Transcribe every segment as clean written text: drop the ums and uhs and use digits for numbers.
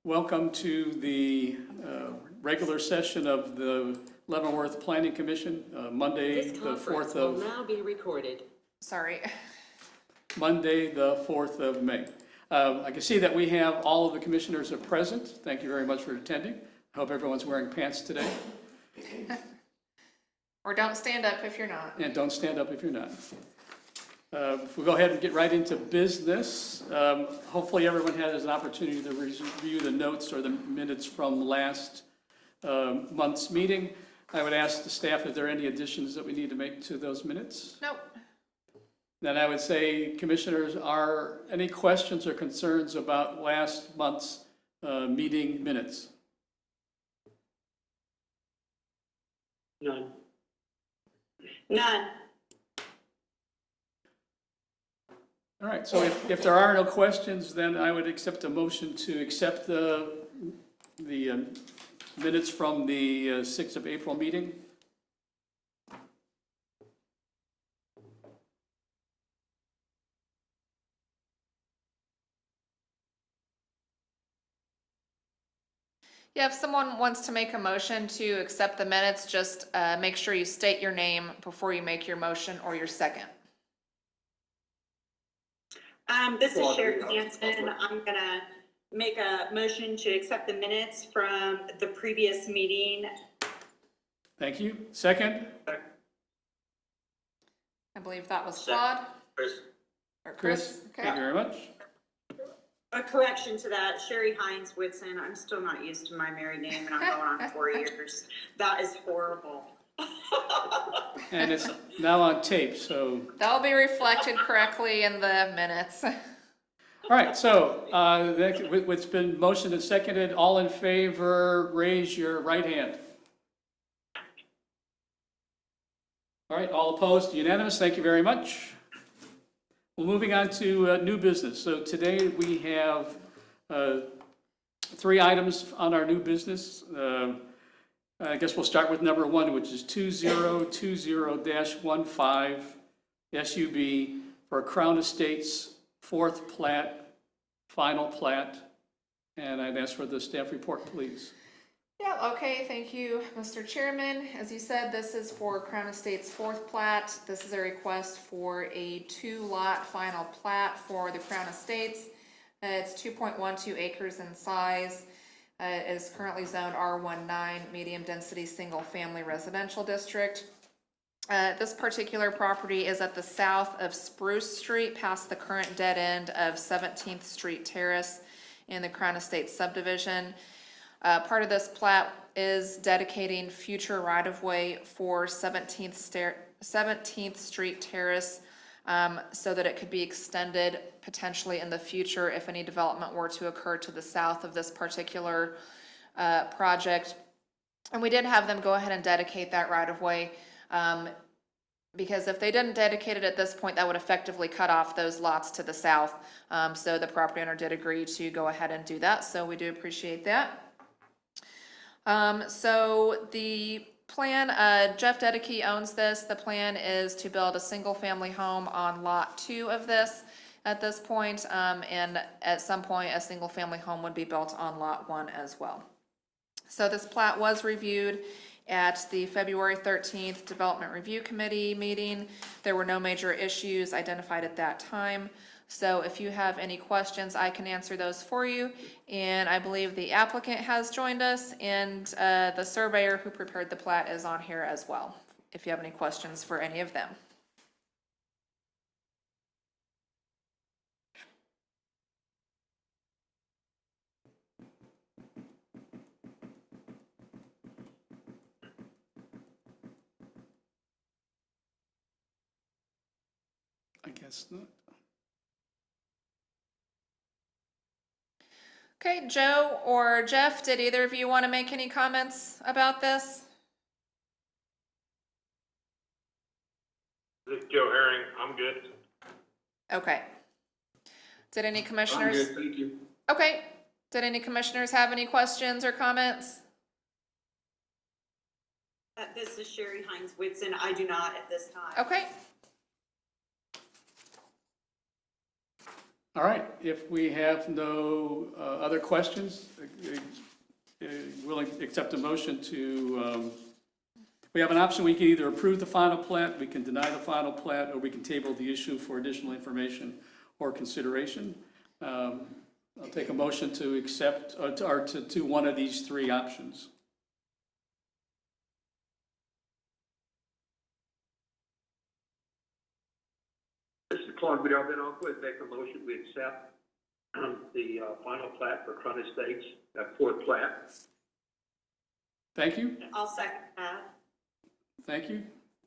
Welcome to the regular session of the Leavenworth Planning Commission, Monday, the 4th will now be recorded. Sorry. Monday, the 4th of May. I can see that we have all of the commissioners are present. Thank you very much for attending. I hope everyone's wearing pants today. Or don't stand up if you're not. And don't stand up if you're not. We'll go ahead and get right into business. Hopefully everyone has an opportunity to review the notes or the minutes from last month's meeting. I would ask the staff if there are any additions that we need to make to those minutes. Nope. Then I would say, commissioners, are any questions or concerns about last month's meeting minutes? None. None. All right, so if there are no questions, then I would accept a motion to accept the minutes from the 6th of April meeting. Yeah, if someone wants to make a motion to accept the minutes, just make sure you state your name before you make your motion or your second. This is Sherry Hanson. I'm gonna make a motion to accept the minutes from the previous meeting. Thank you. Second? I believe that was Claude. Chris. Or Chris? Okay. Thank you very much. A correction to that, Sherry Hines Whitson. I'm still not used to my married name and I'm going on 4 years. That is horrible. And it's now on tape, so. That'll be reflected correctly in the minutes. All right, so what's been motioned and seconded, all in favor, raise your right hand. All right, all opposed, unanimous, thank you very much. Well, moving on to new business. So today we have 3 items on our new business. I guess we'll start with number 1, which is 2020-15 SUB for Crown Estates 4th plat, final plat. And I'd ask for the staff report, please. Yeah, okay, thank you, Mr. Chairman. As you said, this is for Crown Estates 4th plat. This is a request for a 2-lot final plat for the Crown Estates. It's 2.12 acres in size. It is currently zoned R19, medium density single family residential district. This particular property is at the south of Spruce Street, past the current dead end of 17th Street Terrace in the Crown Estates subdivision. Part of this plat is dedicating future right-of-way for 17th Street Terrace so that it could be extended potentially in the future if any development were to occur to the south of this particular project. And we did have them go ahead and dedicate that right-of-way because if they didn't dedicate it at this point, that would effectively cut off those lots to the south. So the property owner did agree to go ahead and do that, so we do appreciate that. So the plan, Jeff Dedeke owns this. The plan is to build a single family home on lot 2 of this at this point, and at some point a single family home would be built on lot 1 as well. So this plat was reviewed at the February 13th Development Review Committee meeting. There were no major issues identified at that time. So if you have any questions, I can answer those for you. And I believe the applicant has joined us, and the surveyor who prepared the plat is on here as well, if you have any questions for any of them. I guess not. Okay, Joe or Jeff, did either of you want to make any comments about this? This is Joe Herring. I'm good. Okay. Did any commissioners? I'm good, thank you. Okay. Did any commissioners have any questions or comments? This is Sherry Hines Whitson. I do not at this time. Okay. All right, if we have no other questions, willing to accept a motion to, we have an option, we can either approve the final plat, we can deny the final plat, or we can table the issue for additional information or consideration. I'll take a motion to accept, or to one of these three options. Mr. Clark, then I'll go ahead and make a motion, we accept the final plat for Crun Estates, that fourth plat. Thank you. I'll second that. Thank you.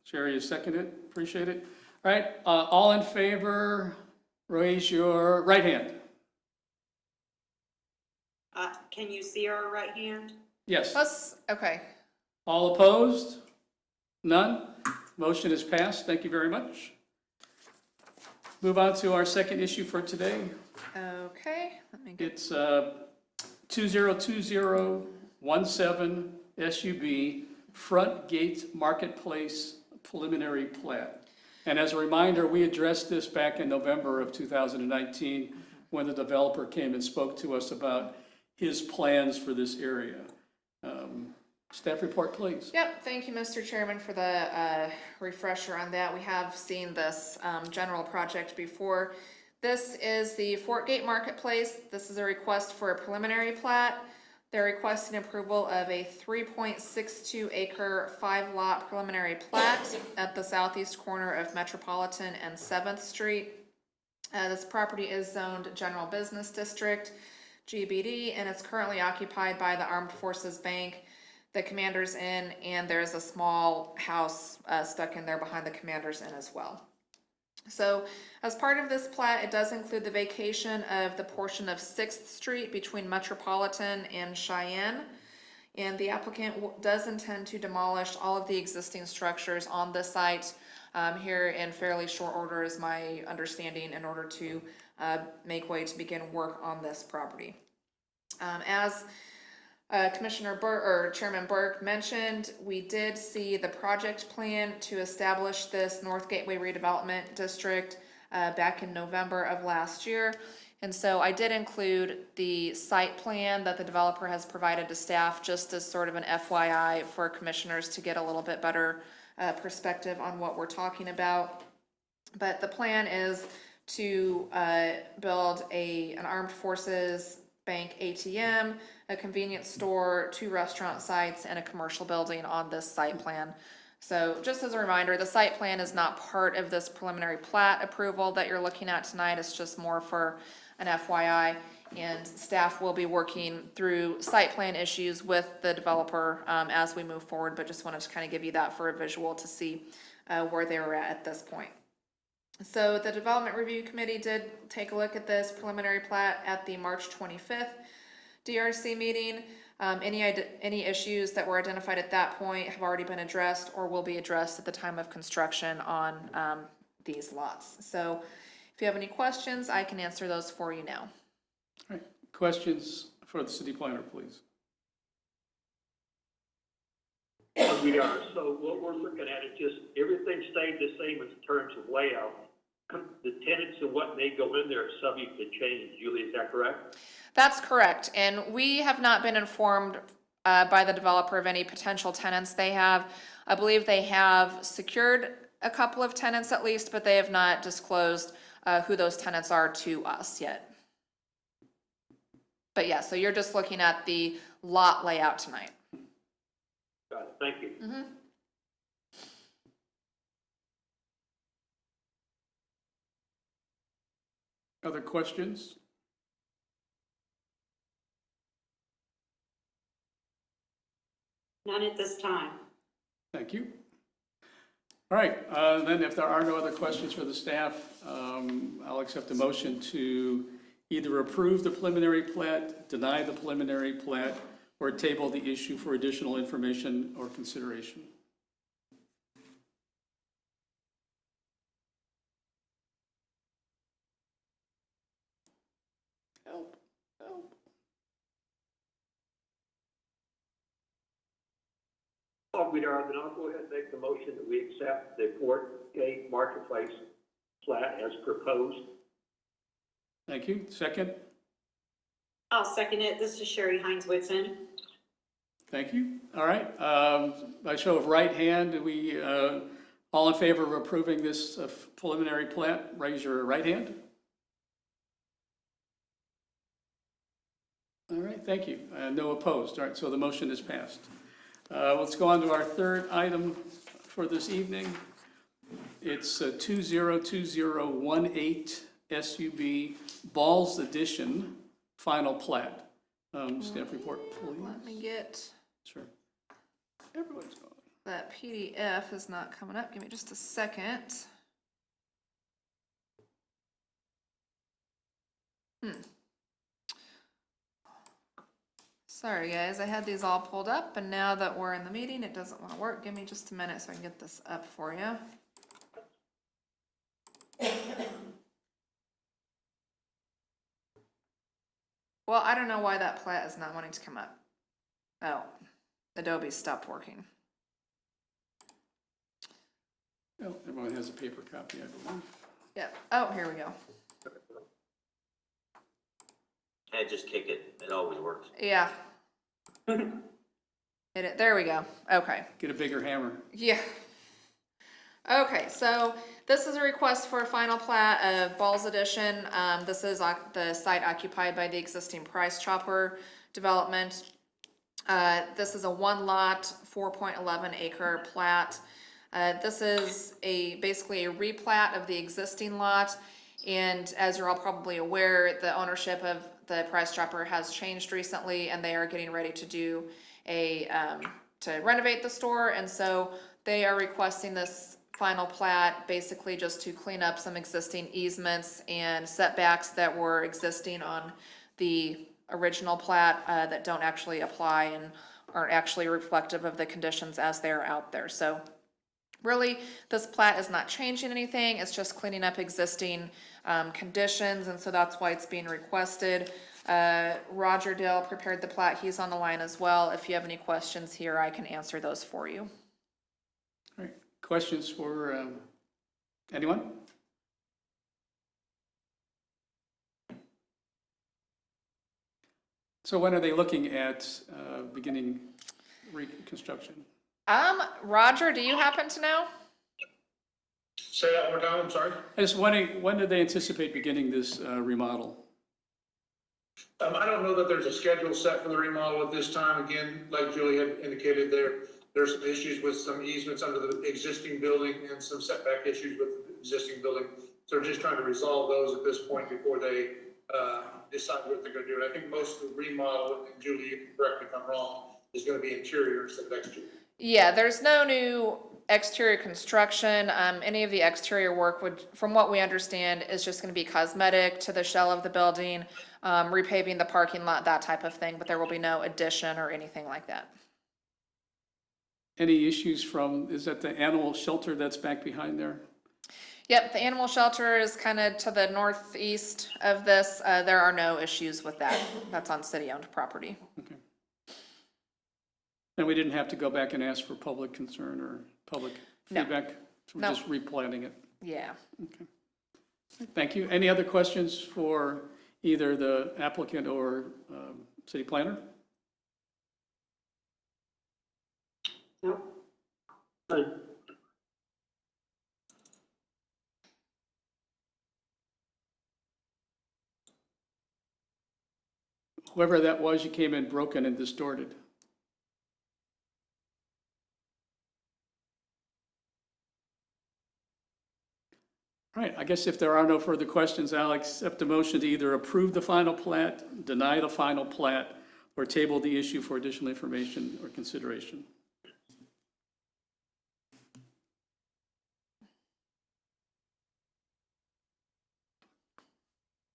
Sherry, you second it. Appreciate it. All right, all in favor, raise your right hand. Can you see our right hand? Yes. Okay. All opposed? None? Motion is passed. Thank you very much. Move on to our second issue for today. Okay, let me get, It's 202017 SUB Front Gate Marketplace Preliminary Plat. And as a reminder, we addressed this back in November of 2019 when the developer came and spoke to us about his plans for this area. Staff report, please. yep, thank you, Mr. Chairman, for the refresher on that. We have seen this general project before. This is the Fort Gate Marketplace. This is a request for a preliminary plat. They're requesting approval of a 3.62 acre 5 lot preliminary plat at the southeast corner of Metropolitan and 7th Street. This property is zoned General Business District, GBD, and it's currently occupied by the Armed Forces Bank, the Commander's Inn, and there's a small house stuck in there behind the Commander's Inn as well. So as part of this plat, it does include the vacation of the portion of 6th Street between Metropolitan and Cheyenne. And the applicant does intend to demolish all of the existing structures on this site here in fairly short order, is my understanding, in order to make way to begin work on this property. As Commissioner Burke, or Chairman Burke mentioned, we did see the project plan to establish this North Gateway Redevelopment District back in November of last year. And so I did include the site plan that the developer has provided to staff, just as sort of an FYI for commissioners to get a little bit better perspective on what we're talking about. But the plan is to build an Armed Forces Bank ATM, a convenience store, 2 restaurant sites, and a commercial building on this site plan. So just as a reminder, the site plan is not part of this preliminary plat approval that you're looking at tonight. It's just more for an FYI, and staff will be working through site plan issues with the developer as we move forward, but just wanted to kind of give you that for a visual to see where they were at this point. So the Development Review Committee did take a look at this preliminary plat at the March 25th DRC meeting. Any issues that were identified at that point have already been addressed or will be addressed at the time of construction on these lots. So if you have any questions, I can answer those for you now. All right, questions for the city planner, please. We are, so what we're looking at is just, everything stayed the same in terms of layout. The tenants and what may go in there are subject to change. Julie, is that correct? That's correct, and we have not been informed by the developer of any potential tenants they have. I believe they have secured a couple of tenants at least, but they have not disclosed who those tenants are to us yet. But yeah, so you're just looking at the lot layout tonight. Got it, thank you. Mm-hmm. Other questions? None at this time. Thank you. All right, then if there are no other questions for the staff, I'll accept a motion to either approve the preliminary plat, deny the preliminary plat, or table the issue for additional information or consideration. Help, help. We are, then I'll go ahead and make the motion that we accept the Fort Gate Marketplace plat as proposed. Thank you. Second? I'll second it. This is Sherry Hines Whitson. Thank you. All right, by show of right hand, do we, all in favor of approving this preliminary plat, raise your right hand. All right, thank you. No opposed. All right, so the motion is passed. Let's go on to our third item for this evening. It's 202018 SUB Balls Edition Final Plat. Staff report, please. Let me get, Sure. Everyone's going. that PDF is not coming up. Give me just a second. Sorry, guys, I had these all pulled up, and now that we're in the meeting, it doesn't want to work. Give me just a minute so I can get this up for you. Well, I don't know why that plat is not wanting to come up. Oh, Adobe stopped working. Oh, everyone has a paper copy, I believe. Yep. Oh, here we go. Hey, just kick it. It always works. Yeah. There we go. Okay. Get a bigger hammer. Yeah. Okay, so this is a request for a final plat of Balls Edition. This is the site occupied by the existing Price Chopper development. This is a one lot, 4.11 acre plat. This is basically a replat of the existing lot. And as you're all probably aware, the ownership of the Price Chopper has changed recently, and they are getting ready to do to renovate the store. And so they are requesting this final plat basically just to clean up some existing easements and setbacks that were existing on the original plat that don't actually apply and aren't actually reflective of the conditions as they're out there. So really, this plat is not changing anything. It's just cleaning up existing conditions, and so that's why it's being requested. Roger Dale prepared the plat. He's on the line as well. If you have any questions here, I can answer those for you. All right, questions for anyone? So when are they looking at beginning reconstruction? Roger, do you happen to know? Say that one more time, I'm sorry. I just wondering, when do they anticipate beginning this remodel? I don't know that there's a schedule set for the remodel at this time. Again, like Julie had indicated, there's some issues with some easements under the existing building and some setback issues with the existing building. So we're just trying to resolve those at this point before they decide what they're gonna do. And I think most of the remodel, and Julie, you can correct me if I'm wrong, is gonna be interior instead of exterior. Yeah, there's no new exterior construction. Any of the exterior work would, from what we understand, is just gonna be cosmetic to the shell of the building, repaving the parking lot, that type of thing, but there will be no addition or anything like that. Any issues is that the animal shelter that's back behind there? Yep, the animal shelter is kind of to the northeast of this. There are no issues with that. That's on city-owned property. Okay. And we didn't have to go back and ask for public concern or public No. feedback? So we're No. just replanning it? Yeah. Okay. Thank you. Any other questions for either the applicant or city planner? Nope. Whoever that was, you came in broken and distorted. All right, I guess if there are no further questions, I'll accept a motion to either approve the final plat, deny the final plat, or table the issue for additional information or consideration.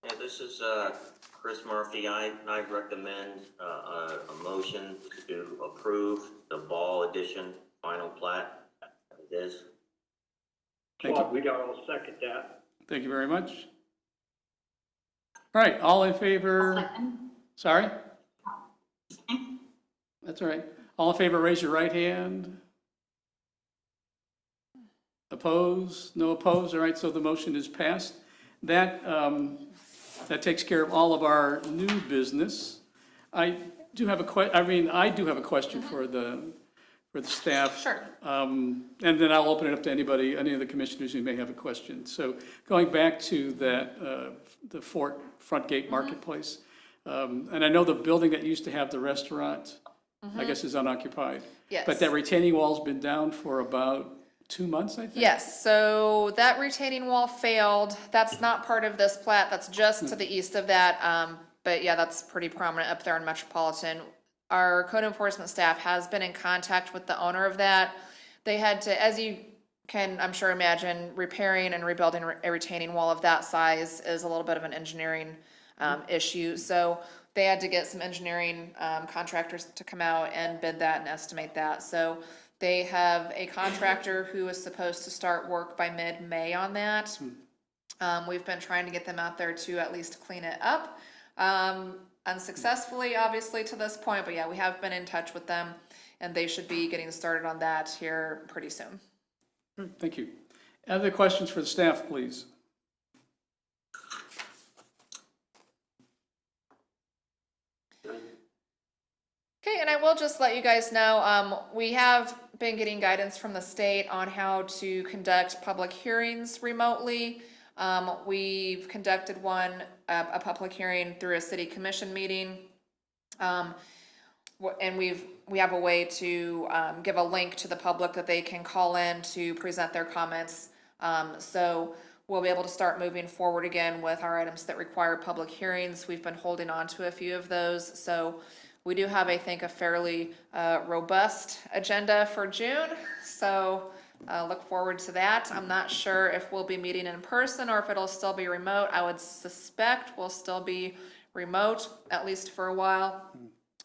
Yeah, this is Chris Murphy. I recommend a motion to approve the Ball Edition final plat as it is. Thank you. We got all second that. Thank you very much. All right, all in favor? Sorry? That's all right. All in favor, raise your right hand. Opposed? No opposed? All right, so the motion is passed. That takes care of all of our new business. I do have a question for the staff. Sure. And then I'll open it up to anybody, any of the commissioners who may have a question. So going back to that, the Fort Front Gate Marketplace, and I know the building that used to have the restaurant, I guess is unoccupied. Yes. But that retaining wall's been down for about 2 months, I think? Yes, so that retaining wall failed. That's not part of this plat, that's just to the east of that. But yeah, that's pretty prominent up there in Metropolitan. Our code enforcement staff has been in contact with the owner of that. They had to, as you can, I'm sure, imagine, repairing and rebuilding a retaining wall of that size is a little bit of an engineering issue. So they had to get some engineering contractors to come out and bid that and estimate that. So they have a contractor who is supposed to start work by mid-May on that. We've been trying to get them out there to at least clean it up. Unsuccessfully, obviously, to this point, but yeah, we have been in touch with them, and they should be getting started on that here pretty soon. Thank you. Other questions for the staff, please? Okay, and I will just let you guys know, we have been getting guidance from the state on how to conduct public hearings remotely. We've conducted one, a public hearing through a city commission meeting. And we have a way to give a link to the public that they can call in to present their comments. So we'll be able to start moving forward again with our items that require public hearings. We've been holding on to a few of those. So we do have, I think, a fairly robust agenda for June. So look forward to that. I'm not sure if we'll be meeting in person or if it'll still be remote. I would suspect we'll still be remote, at least for a while,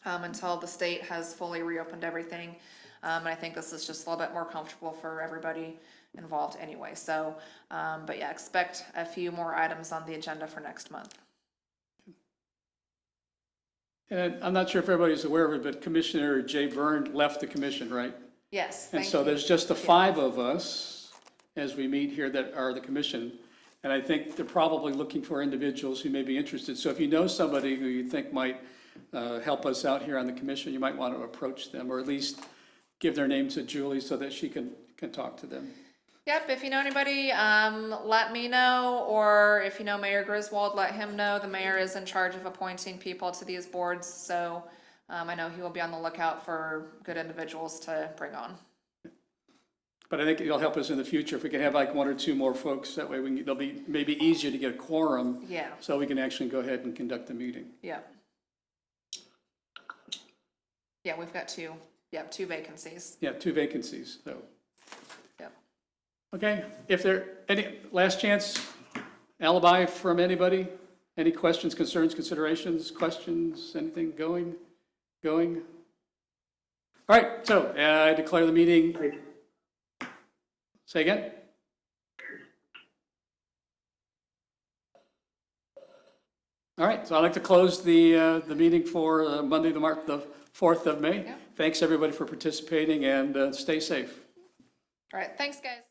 until the state has fully reopened everything. And I think this is just a little bit more comfortable for everybody involved anyway. So, but yeah, expect a few more items on the agenda for next month. And I'm not sure if everybody's aware of it, but Commissioner Jay Byrne left the commission, right? Yes, And thank so you. there's just the 5 of us as we meet here that are the commission. And I think they're probably looking for individuals who may be interested. So if you know somebody who you think might help us out here on the commission, you might want to approach them or at least give their name to Julie so that she can talk to them. Yep, if you know anybody, let me know, or if you know Mayor Griswold, let him know. The mayor is in charge of appointing people to these boards, so I know he will be on the lookout for good individuals to bring on. But I think it'll help us in the future if we can have like 1 or 2 more folks. That way it'll be maybe easier to get a quorum. Yeah. So we can actually go ahead and conduct the meeting. Yeah. Yeah, we've got 2 vacancies. Yeah, 2 vacancies, so. Yep. Okay, if there, any, last chance, alibi from anybody? Any questions, concerns, considerations, questions, anything going? All right, so I declare the meeting. Say again? All right, so I'd like to close the meeting for Monday, the 4th of May. Yeah. Thanks, everybody, for participating, and stay safe. All right, thanks, guys.